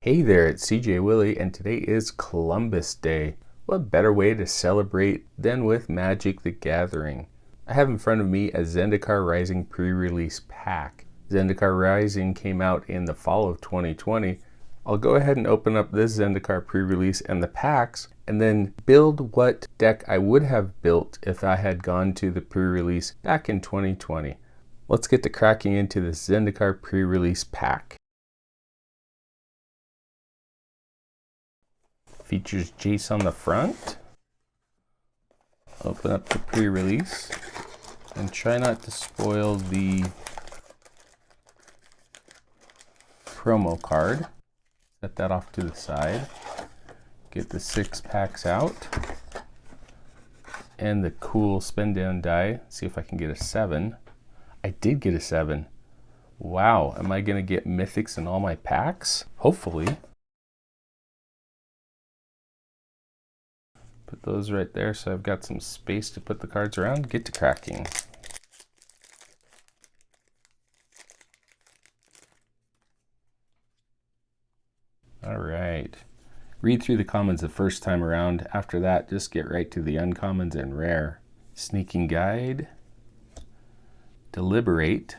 Hey there, it's CJ Willie, and today is Columbus Day. What better way to celebrate than with Magic the Gathering? I have in front of me a Zendikar Rising pre-release pack. Zendikar Rising came out in the fall of 2020. I'll go ahead and open up this Zendikar pre-release and the packs, and then build what deck I would have built if I had gone to the pre-release back in 2020. Let's get to cracking into this Zendikar pre-release pack. Features Jace on the front. Open up the pre-release and try not to spoil the promo card. Set that off to the side. Get the 6 packs out and the cool spin down die. See if I can get a 7. I did get a 7. Wow, am I gonna get mythics in all my packs? Hopefully. Put those right there so I've got some space to put the cards around. Get to cracking. All right. Read through the commons the first time around. After that, just get right to the uncommons and rare. Sneaking Guide, Deliberate,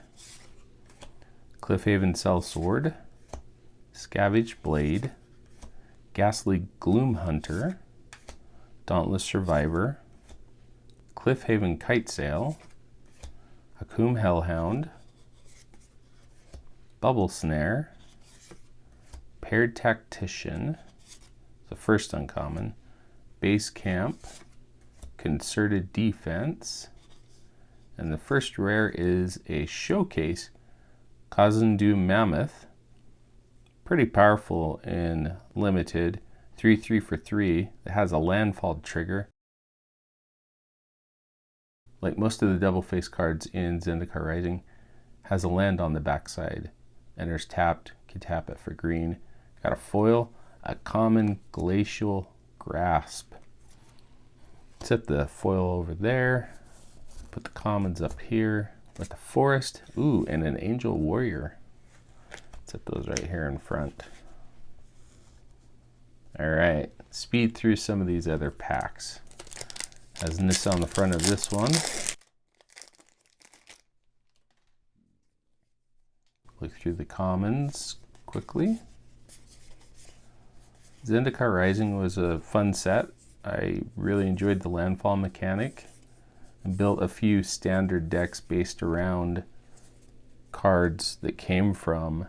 Cliffhaven Sellsword, Scavenge Blade, Ghastly Gloom Hunter, Dauntless Survivor, Cliffhaven Kitesail, Hakum Hellhound, Bubble Snare, Paired Tactician, the first uncommon, Base Camp, Concerted Defense, and the first rare is a Showcase, Kazundu Mammoth, pretty powerful in limited. 3/3 for 3. It has a landfall trigger. Like most of the double face cards in Zendikar Rising, has a land on the backside. Enters tapped, can tap it for green. Got a foil, a common Glacial Grasp. Set the foil over there. Put the commons up here with the forest. Ooh, and an Angel Warrior. Set those right here in front. All right, speed through some of these other packs. Has Nissa on the front of this one. Look through the commons quickly. Zendikar Rising was a fun set. I really enjoyed the landfall mechanic and built a few standard decks based around cards that came from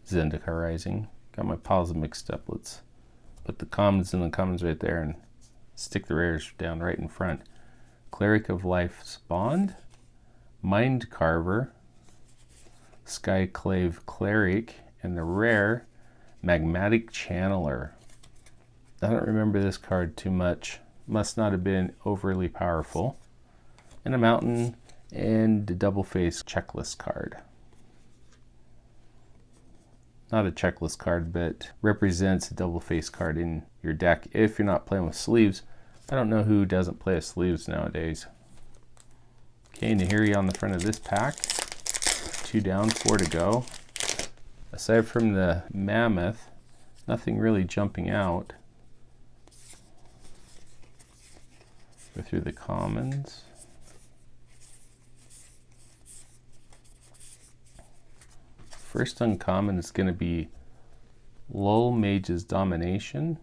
Zendikar Rising. Got my piles mixed up. Let's put the commons and the commons right there and stick the rares down right in front. Cleric of Life's Bond, Mind Carver, Skyclave Cleric, and the rare Magmatic Channeler. I don't remember this card too much. Must not have been overly powerful. And a mountain and a double face checklist card. Not a checklist card, but represents a double face card in your deck if you're not playing with sleeves. I don't know who doesn't play with sleeves nowadays. Okay, Nahiri on the front of this pack. 2 down, 4 to go. Aside from the mammoth, nothing really jumping out. Go through the commons. First uncommon is going to be Lull Mage's Domination,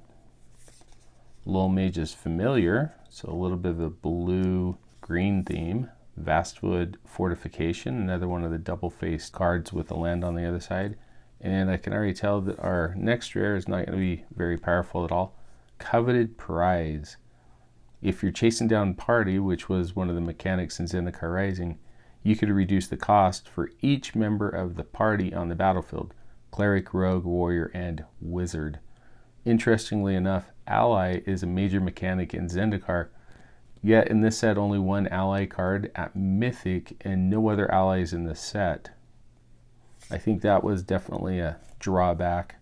Lull Mage's Familiar, so a little bit of a blue-green theme, Vastwood Fortification, another one of the double-faced cards with a land on the other side, and I can already tell that our next rare is not going to be very powerful at all, Coveted Prize. If you're chasing down party, which was one of the mechanics in Zendikar Rising, you could reduce the cost for each member of the party on the battlefield, Cleric, Rogue, Warrior, and Wizard. Interestingly enough, Ally is a major mechanic in Zendikar, yet in this set only one Ally card at Mythic and no other allies in the set. I think that was definitely a drawback.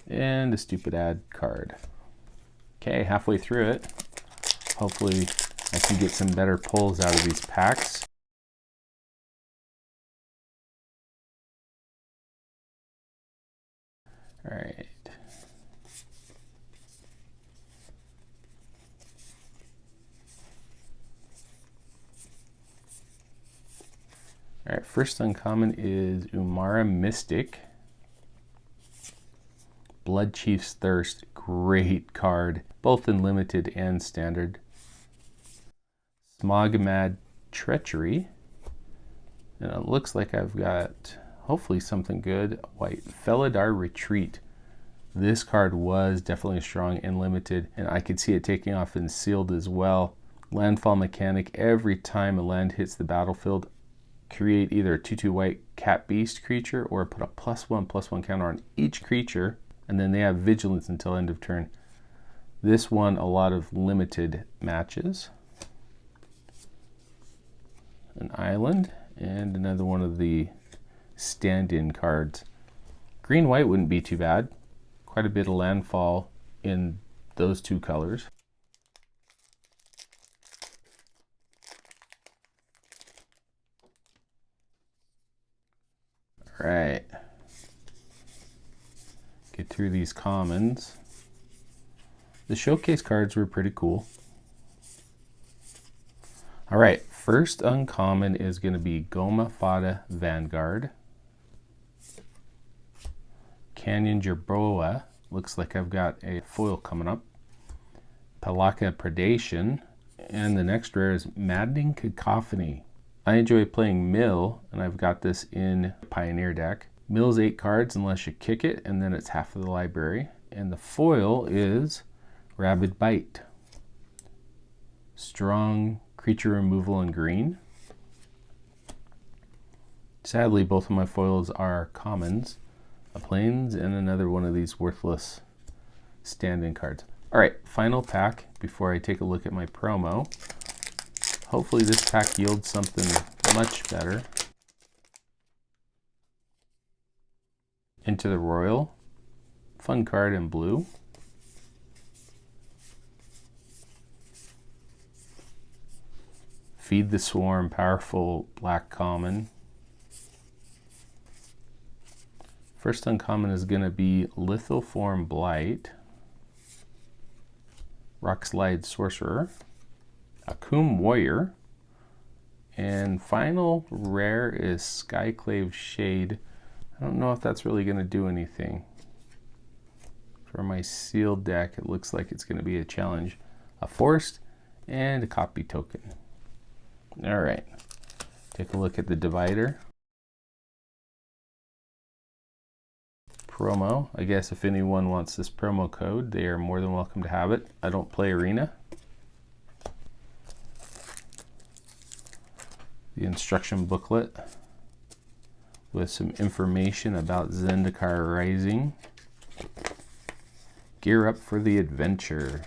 And a stupid ad card. Okay, halfway through it. Hopefully I can get some better pulls out of these packs. All right. All right, first uncommon is Umara Mystic. Blood Chief's Thirst, great card, both in limited and standard. Smogmad Treachery, and it looks like I've got hopefully something good. White Felidar Retreat. This card was definitely strong and limited, and I could see it taking off in sealed as well. Landfall mechanic, every time a land hits the battlefield, create either a 2/2 white cat beast creature or put a +1/+1 counter on each creature, and then they have vigilance until end of turn. This won a lot of limited matches. An island and another one of the stand-in cards. Green-white wouldn't be too bad. Quite a bit of landfall in those two colors. All right. Get through these commons. The showcase cards were pretty cool. All right, first uncommon is going to be Goma Fada Vanguard. Canyon Jerboa, looks like I've got a foil coming up. Palaka Predation, and the next rare is Maddening Cacophony. I enjoy playing Mill, and I've got this in Pioneer deck. Mill's 8 cards unless you kick it, and then it's half of the library. And the foil is Rabid Bite. Strong creature removal in green. Sadly, both of my foils are commons. A plains and another one of these worthless stand-in cards. All right, final pack before I take a look at my promo. Hopefully this pack yields something much better. Into the Royal. Fun card in blue. Feed the Swarm, powerful black common. First uncommon is going to be Lithoform Blight. Rockslide Sorcerer. Akum Warrior. And final rare is Skyclave Shade. I don't know if that's really going to do anything. For my sealed deck, it looks like it's going to be a challenge. A forest and a copy token. All right, take a look at the divider. Promo, I guess if anyone wants this promo code, they are more than welcome to have it. I don't play Arena. The instruction booklet with some information about Zendikar Rising. Gear up for the adventure.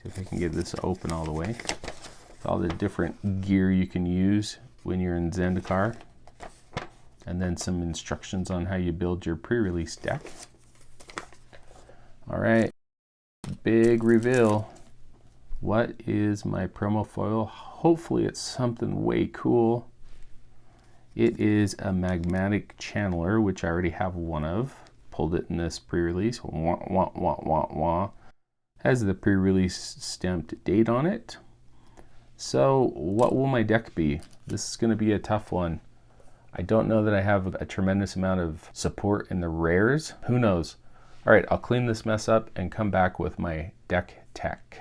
See if I can get this open all the way. With all the different gear you can use when you're in Zendikar. And then some instructions on how you build your pre-release deck. All right, big reveal. What is my promo foil? Hopefully it's something way cool. It is a Magmatic Channeler, which I already have one of. Pulled it in this pre-release. Wah, wah, wah, wah, wah. Has the pre-release stamped date on it. So what will my deck be? This is going to be a tough one. I don't know that I have a tremendous amount of support in the rares. Who knows? All right, I'll clean this mess up and come back with my deck tech.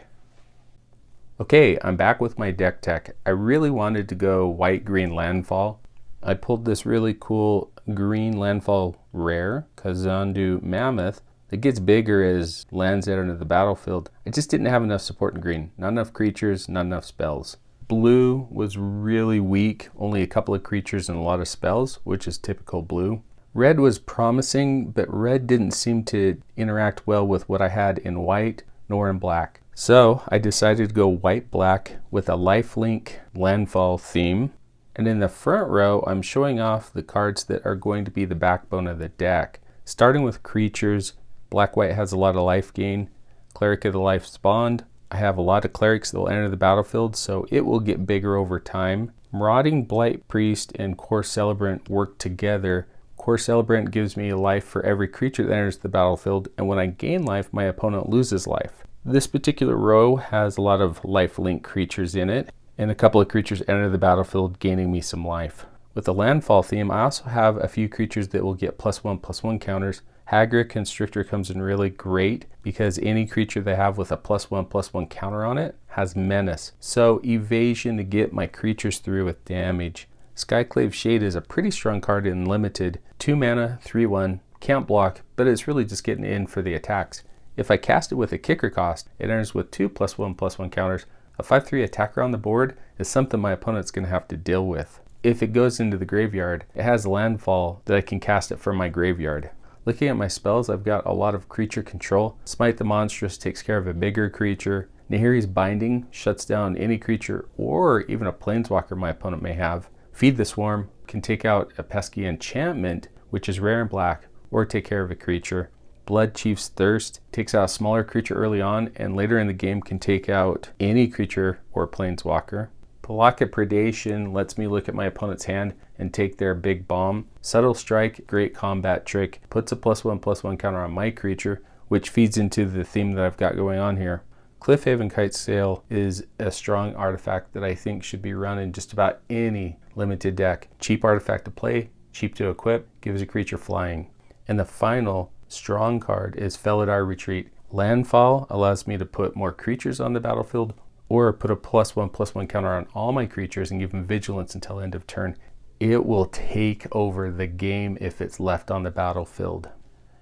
Okay, I'm back with my deck tech. I really wanted to go white-green landfall. I pulled this really cool green landfall rare, Kazandu Mammoth, that gets bigger as lands out into the battlefield. I just didn't have enough support in green. Not enough creatures, not enough spells. Blue was really weak, only a couple of creatures and a lot of spells, which is typical blue. Red was promising, but red didn't seem to interact well with what I had in white nor in black. So I decided to go white-black with a lifelink landfall theme. And in the front row, I'm showing off the cards that are going to be the backbone of the deck. Starting with creatures, black-white has a lot of life gain. Cleric of the Life's Bond. I have a lot of clerics that will enter the battlefield, so it will get bigger over time. Marauding Blight Priest and Core Celebrant work together Core Celebrant gives me life for every creature that enters the battlefield, and when I gain life, my opponent loses life. This particular row has a lot of life-link creatures in it, and a couple of creatures enter the battlefield, gaining me some life. With the landfall theme, I also have a few creatures that will get +1/+1 counters. Hagra Constrictor comes in really great because any creature they have with a +1/+1 counter on it has menace. So evasion to get my creatures through with damage. Skyclave Shade is a pretty strong card in limited. 2 mana, 3/1, can't block, but it's really just getting in for the attacks. If I cast it with a kicker cost, it enters with 2 +1/+1 counters. A 5/3 attacker on the board is something my opponent's going to have to deal with. If it goes into the graveyard, it has landfall that I can cast it from my graveyard. Looking at my spells, I've got a lot of creature control. Smite the Monstrous takes care of a bigger creature. Nahiri's Binding shuts down any creature or even a planeswalker my opponent may have. Feed the Swarm can take out a pesky enchantment, which is rare and black, or take care of a creature. Blood Chief's Thirst takes out a smaller creature early on, and later in the game can take out any creature or planeswalker. Palaka Predation lets me look at my opponent's hand and take their big bomb. Subtle Strike, great combat trick, puts a +1/+1 counter on my creature, which feeds into the theme that I've got going on here. Cliffhaven Kite Sail is a strong artifact that I think should be run in just about any limited deck. Cheap artifact to play, cheap to equip, gives a creature flying. And the final strong card is Felidar Retreat. Landfall allows me to put more creatures on the battlefield or put a +1/+1 counter on all my creatures and give them vigilance until end of turn. It will take over the game if it's left on the battlefield.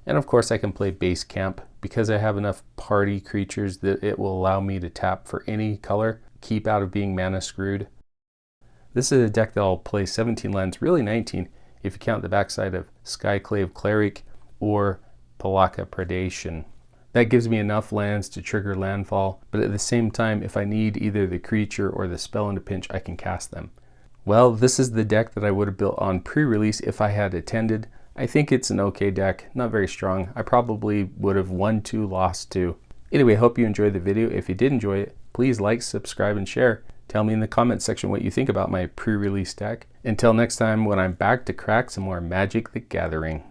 And of course I can play Base Camp because I have enough party creatures that it will allow me to tap for any color, keep out of being mana screwed. This is a deck that I'll play 17 lands, really 19, if you count the backside of Skyclave Cleric or Palaka Predation. That gives me enough lands to trigger landfall, but at the same time, if I need either the creature or the spell in a pinch, I can cast them. Well, this is the deck that I would have built on pre-release if I had attended. I think it's an okay deck, not very strong. I probably would have won 2, lost 2. Anyway, hope you enjoyed the video. If you did enjoy it, please like, subscribe, and share. Tell me in the comments section what you think about my pre-release deck. Until next time, when I'm back to crack some more Magic the Gathering.